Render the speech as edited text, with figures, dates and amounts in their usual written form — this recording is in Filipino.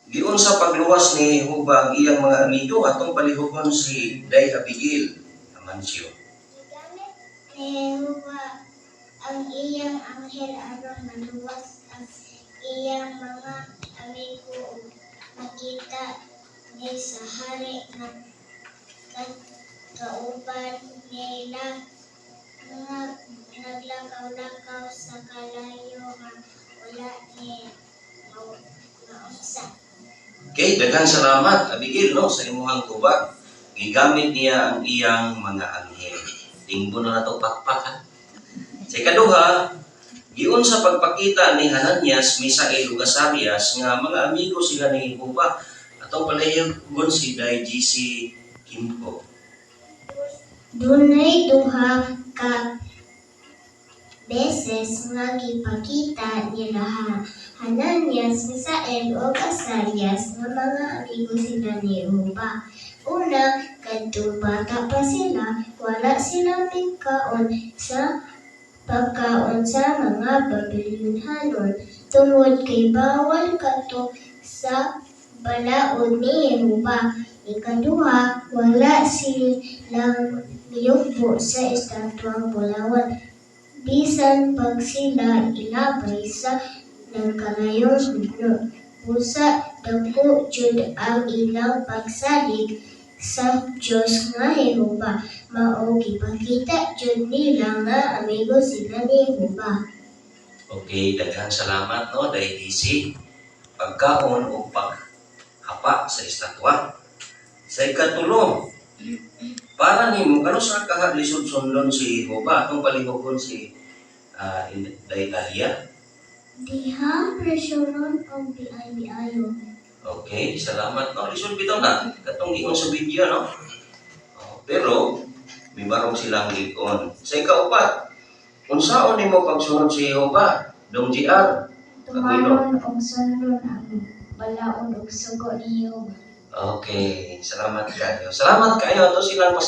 Giun sa pagluwas ni Jehova ang iyang mga amigo atong palihugon si Day Abigail Amancio. Gigamit ni Jehova ang iyang anghel aron maluwas ang iyang mga amigo ug makita ni sa hari nga kauban nila nga naglakaw-lakaw sa kalayo nga wala ni maunsa. Okay, daghang salamat Abigail no sa imong tubag. Gigamit niya ang iyang mga anghel. Tingbo na nato pakpak ha. Sa ikaduha, giun sa pagpakita ni Hananias, Misael ug Azarias nga mga amigo sila ni Jehova atong palahugon si Day GC Kimpo. Dunay duha ka beses nga gipakita nila Hananias, Misael ug Azarias nga mga amigo sila ni Jehova. Una, kadtong bata pa sila, wala sila migkaon sa pagkaon sa mga Babilonhanon tungod kay bawal kadto sa balaod ni Jehova. Ikaduha, wala silang miyugbo sa estatwang bulawan bisan pag sila ilabay sa nagkalayong hudno. Busa dako jud ang ilang pagsalig sa Dios nga Jehova. Mao gipakita jud nila nga amigo sila ni Jehova. Okay, daghang salamat no Day GC. Pagkaon o paghapa sa estatwa. Sa ikatulo, para nimo kano sa kahadlisod sundon si Jehova atong palihugon si Day Talia. Diha presyonon og biay-biayo. Okay, salamat no. Lisod bitaw na katong giingon sa video no. Pero may barong silang giikon. Sa ikaupat, unsaon nimo pagsunod si Jehova? Dong GR. Tumanon og sundon ang balaod og sugo ni Jehova. Okay, salamat kayo. Salamat kayo ato silang